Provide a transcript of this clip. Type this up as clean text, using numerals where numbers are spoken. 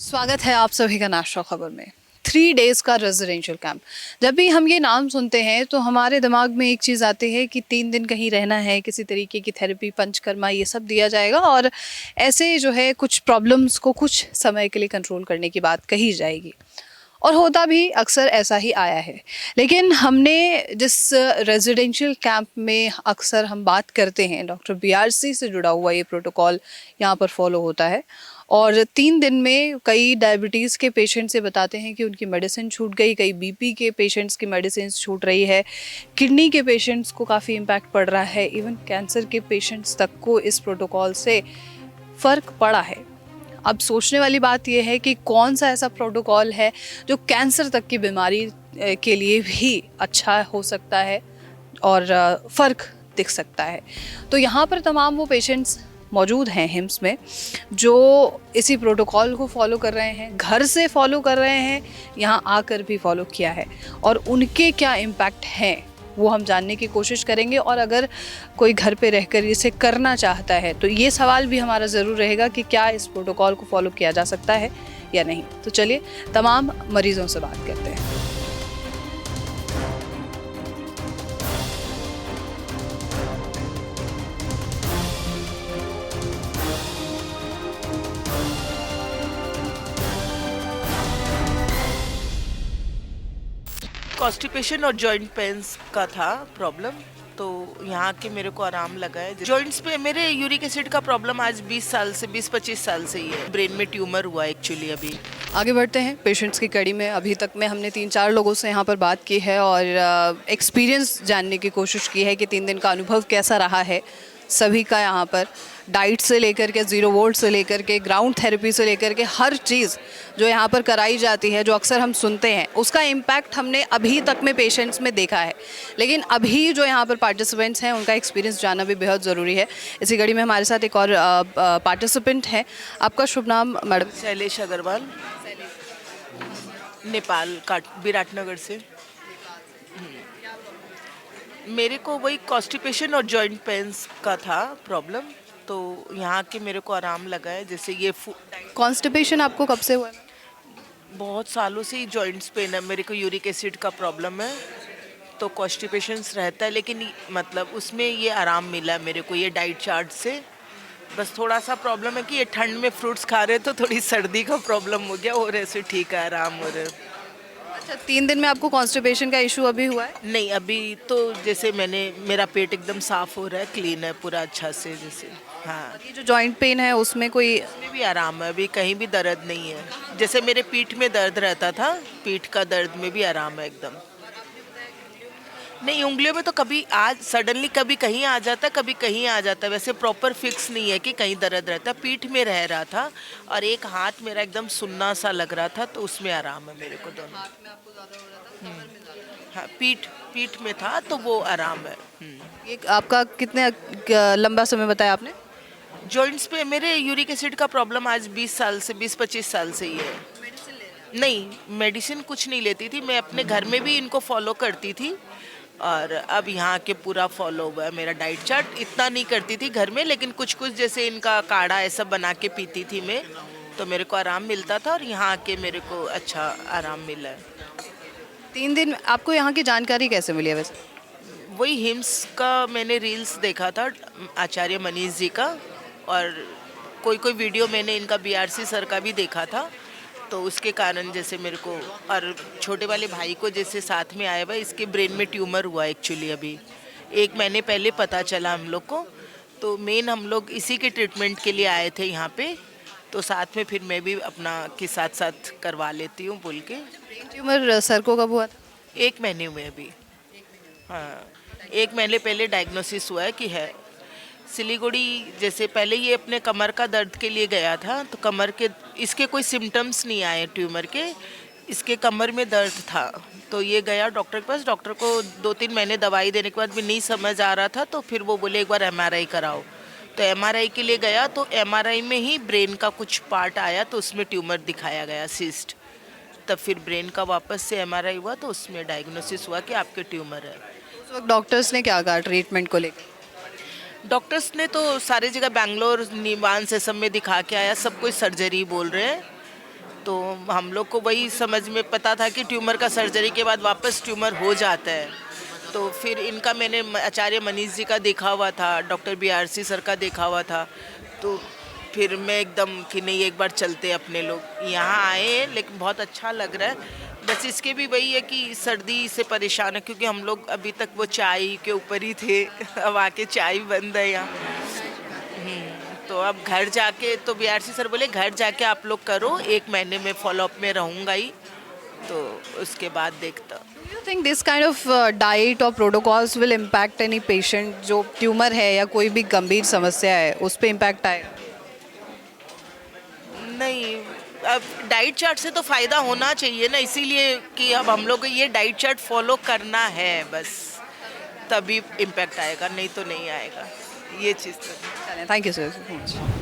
स्वागत है आप सभी का नाश्ता खबर में। 3 डेज का रेजिडेंशियल कैंप। जब भी हम ये नाम सुनते हैं तो हमारे दिमाग में एक चीज़ आती है कि 3 दिन कहीं रहना है, किसी तरीके की थेरेपी, पंचकर्मा ये सब दिया जाएगा और ऐसे जो है कुछ प्रॉब्लम्स को कुछ समय के लिए कंट्रोल करने की बात कही जाएगी। और होता भी अक्सर ऐसा ही आया है। लेकिन हमने जिस रेजिडेंशियल कैंप में अक्सर हम बात करते हैं, डॉक्टर बीआरसी से जुड़ा हुआ ये प्रोटोकॉल यहाँ पर फॉलो होता है। और 3 दिन में कई डायबिटीज़ के पेशेंट से बताते हैं कि उनकी मेडिसिन छूट गई, कई बीपी के पेशेंट्स की मेडिसिन छूट रही है, किडनी के पेशेंट्स को काफ़ी इम्पैक्ट पड़ रहा है, इवन कैंसर के पेशेंट्स तक को इस प्रोटोकॉल से फ़र्क पड़ा है। अब सोचने वाली बात यह है कि कौन सा ऐसा प्रोटोकॉल है जो कैंसर तक की बीमारी के लिए भी अच्छा हो सकता है और फ़र्क दिख सकता है। तो यहाँ पर तमाम वो पेशेंट्स मौजूद हैं हिम्स में जो इसी प्रोटोकॉल को फॉलो कर रहे हैं, घर से फॉलो कर रहे हैं, यहाँ आकर भी फॉलो किया है और उनके क्या इम्पैक्ट हैं वो हम जानने की कोशिश करेंगे। और अगर कोई घर पे रहकर इसे करना चाहता है तो ये सवाल भी हमारा ज़रूर रहेगा कि क्या इस प्रोटोकॉल को फॉलो किया जा सकता है या नहीं। तो चलिए तमाम मरीजों से बात करते हैं। कॉन्स्टिपेशन और जॉइंट पेन्स का था प्रॉब्लम, तो यहाँ के मेरे को आराम लगा है। जॉइंट्स पे मेरे यूरिक एसिड का प्रॉब्लम आज 20-25 साल से ही है। ब्रेन में ट्यूमर हुआ एक्चुअली। अभी आगे बढ़ते हैं पेशेंट्स की कड़ी में। अभी तक में हमने 3-4 लोगों से यहाँ पर बात की है और एक्सपीरियंस जानने की कोशिश की है कि 3 दिन का अनुभव कैसा रहा है सभी का। यहाँ पर डाइट से लेकर के 0 वोल्ट से लेकर के ग्राउंड थेरेपी से लेकर के हर चीज़ जो यहाँ पर कराई जाती है, जो अक्सर हम सुनते हैं, उसका इम्पैक्ट हमने अभी तक में पेशेंट्स में देखा है। लेकिन अभी जो यहाँ पर पार्टिसिपेंट्स हैं उनका एक्सपीरियंस जानना भी बेहद ज़रूरी है। इसी कड़ी में हमारे साथ एक और पार्टिसिपेंट हैं। आपका शुभ नाम मैडम? शैलेश अग्रवाल, नेपाल विराटनगर से। मेरे को वही कॉन्स्टिपेशन और जॉइंट पेन्स का था प्रॉब्लम, तो यहाँ के मेरे को आराम लगा है। जैसे ये कॉन्स्टिपेशन आपको कब से हुआ है? बहुत सालों से ही जॉइंट्स पेन है मेरे को। यूरिक एसिड का प्रॉब्लम है तो कॉन्स्टिपेशंस रहता है, लेकिन मतलब उसमें ये आराम मिला मेरे को ये डाइट चार्ट से। बस थोड़ा सा प्रॉब्लम है कि ये ठंड में फ्रूट्स खा रहे तो थोड़ी सर्दी का प्रॉब्लम हो गया, और ऐसे ठीक है, आराम हो रहा है। अच्छा, 3 दिन में आपको कॉन्स्टिपेशन का इशू अभी हुआ है? नहीं, अभी तो जैसे मेरा पेट एकदम साफ हो रहा है, क्लीन है पूरा अच्छा से। जैसे हाँ, ये जो जॉइंट पेन है उसमें उसमें भी आराम है, अभी कहीं भी दर्द नहीं है। जैसे मेरे पीठ में दर्द रहता था, पीठ का दर्द में भी आराम है एकदम। नहीं, उंगलियों में तो कभी आज सडनली कभी कहीं आ जाता, कभी कहीं आ जाता। वैसे प्रॉपर फिक्स नहीं है कि कहीं दर्द रहता। पीठ में रह रहा था और एक हाथ मेरा एकदम सुन्ना सा लग रहा था, तो उसमें आराम है मेरे को दोनों। हाँ, पीठ में था तो वो आराम है। ये आपका कितने लंबा समय बताया आपने? जॉइंट्स पे मेरे यूरिक एसिड का प्रॉब्लम आज 20-25 साल से ही है। नहीं, मेडिसिन कुछ नहीं लेती थी मैं, अपने घर में भी इनको फॉलो करती थी और अब यहाँ के पूरा फॉलो हुआ है मेरा डाइट चार्ट। इतना नहीं करती थी घर में, लेकिन कुछ कुछ जैसे इनका काढ़ा ऐसा बना के पीती थी मैं, तो मेरे को आराम मिलता था और यहाँ के मेरे को अच्छा आराम मिला है। 3 दिन आपको यहाँ की जानकारी कैसे मिली है वैसे? वही हिम्स का मैंने रील्स देखा था, आचार्य मनीष जी का, और कोई वीडियो मैंने इनका बीआरसी सर का भी देखा था, तो उसके कारण जैसे मेरे को, और छोटे वाले भाई को जैसे साथ में आया हुआ, इसके ब्रेन में ट्यूमर हुआ एक्चुअली अभी 1 महीने पहले पता चला हम लोग को। तो मेन हम लोग इसी के ट्रीटमेंट के लिए आए थे यहाँ पे, तो साथ में फिर मैं भी अपना के साथ साथ करवा लेती हूँ बोल के। ब्रेन ट्यूमर सर को कब हुआ था? 1 महीने हुए अभी। हाँ, 1 महीने पहले डायग्नोसिस हुआ है कि है। सिलीगुड़ी जैसे पहले ये अपने कमर का दर्द के लिए गया था, तो कमर के इसके कोई सिम्टम्स नहीं आए ट्यूमर के, इसके कमर में दर्द था, तो ये गया डॉक्टर के पास। डॉक्टर को 2-3 महीने दवाई देने के बाद भी नहीं समझ आ रहा था, तो फिर वो बोले एक बार एमआरआई कराओ। तो एमआरआई के लिए गया, तो एमआरआई में ही ब्रेन का कुछ पार्ट आया, तो उसमें ट्यूमर दिखाया गया, सिस्ट। तब फिर ब्रेन का वापस से एमआरआई हुआ, तो उसमें डायग्नोसिस हुआ कि आपके ट्यूमर है। उस वक्त डॉक्टर्स ने क्या कहा ट्रीटमेंट को लेकर? डॉक्टर्स ने तो सारी जगह बैंगलोर, निवान से सब में दिखा के आया, सब कोई सर्जरी बोल रहे हैं। तो हम लोग को वही समझ में पता था कि ट्यूमर का सर्जरी के बाद वापस ट्यूमर हो जाता है। तो फिर इनका मैंने आचार्य मनीष जी का देखा हुआ था, डॉक्टर BRC सर का देखा हुआ था। तो फिर मैं एकदम कि नहीं, एक बार चलते अपने लोग यहाँ आए हैं, लेकिन बहुत अच्छा लग रहा है। बस इसके भी वही है कि सर्दी से परेशान है, क्योंकि हम लोग अभी तक वो चाय के ऊपर ही थे। अब आके चाय बंद है यहाँ। तो अब घर जाके तो BRC सर बोले घर जाके आप लोग करो, 1 महीने में फॉलोअप में रहूँगा ही, तो उसके बाद देखता। Do you think this kind of diet or protocols will impact any patient जो ट्यूमर है या कोई भी गंभीर समस्या है उस पे इम्पैक्ट आएगा? नहीं, अब डाइट चार्ट से तो फ़ायदा होना चाहिए ना, इसीलिए कि अब हम लोग को ये डाइट चार्ट फॉलो करना है बस, तभी इम्पैक्ट आएगा, नहीं तो नहीं आएगा, ये चीज़ तो। Thank you sir.